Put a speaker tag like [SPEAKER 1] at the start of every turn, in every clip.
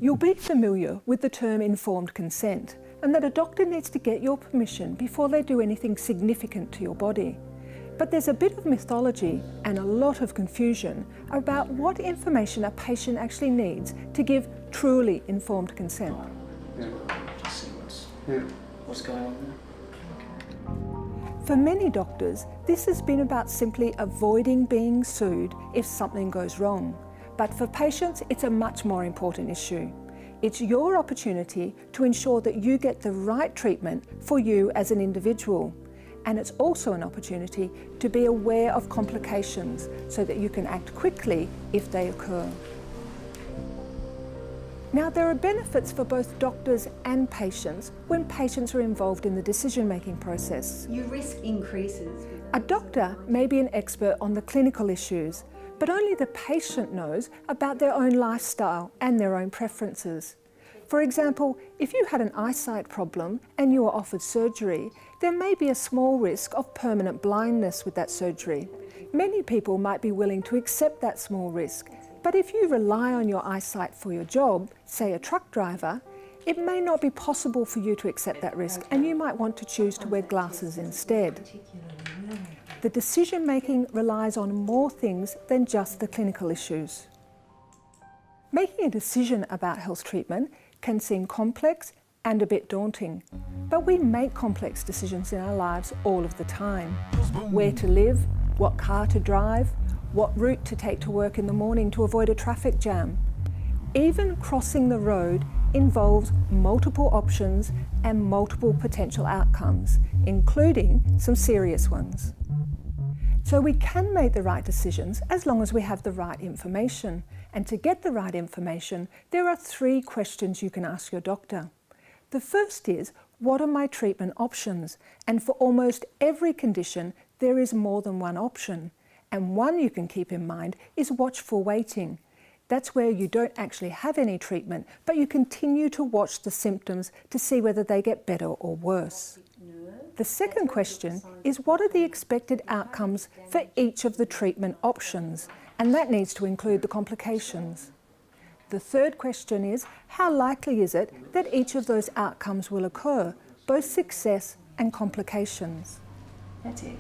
[SPEAKER 1] You'll be familiar with the term informed consent, and that a doctor needs to get your permission before they do anything significant to your body. But there's a bit of mythology and a lot of confusion about what information a patient actually needs to give truly informed consent.
[SPEAKER 2] Just see what's going on there.
[SPEAKER 1] For many doctors, this has been about simply avoiding being sued if something goes wrong. But for patients, it's a much more important issue. It's your opportunity to ensure that you get the right treatment for you as an individual. And it's also an opportunity to be aware of complications so that you can act quickly if they occur. Now, there are benefits for both doctors and patients when patients are involved in the decision-making process.
[SPEAKER 3] Your risk increases.
[SPEAKER 1] A doctor may be an expert on the clinical issues, but only the patient knows about their own lifestyle and their own preferences. For example, if you had an eyesight problem and you were offered surgery, there may be a small risk of permanent blindness with that surgery. Many people might be willing to accept that small risk, but if you rely on your eyesight for your job, say a truck driver, it may not be possible for you to accept that risk, and you might want to choose to wear glasses instead. The decision-making relies on more things than just the clinical issues. Making a decision about health treatment can seem complex and a bit daunting, but we make complex decisions in our lives all of the time. Where to live, what car to drive, what route to take to work in the morning to avoid a traffic jam. Even crossing the road involves multiple options and multiple potential outcomes, including some serious ones. So we can make the right decisions as long as we have the right information. And to get the right information, there are 3 questions you can ask your doctor. The first is, what are my treatment options? And for almost every condition, there is more than one option. And one you can keep in mind is watchful waiting. That's where you don't actually have any treatment, but you continue to watch the symptoms to see whether they get better or worse. The second question is, what are the expected outcomes for each of the treatment options? And that needs to include the complications. The third question is, how likely is it that each of those outcomes will occur, both success and complications?
[SPEAKER 3] That's it.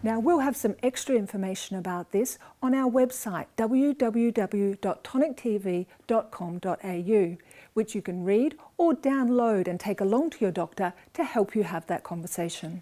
[SPEAKER 1] Now, we'll have some extra information about this on our website, www.tonictv.com.au, which you can read or download and take along to your doctor to help you have that conversation.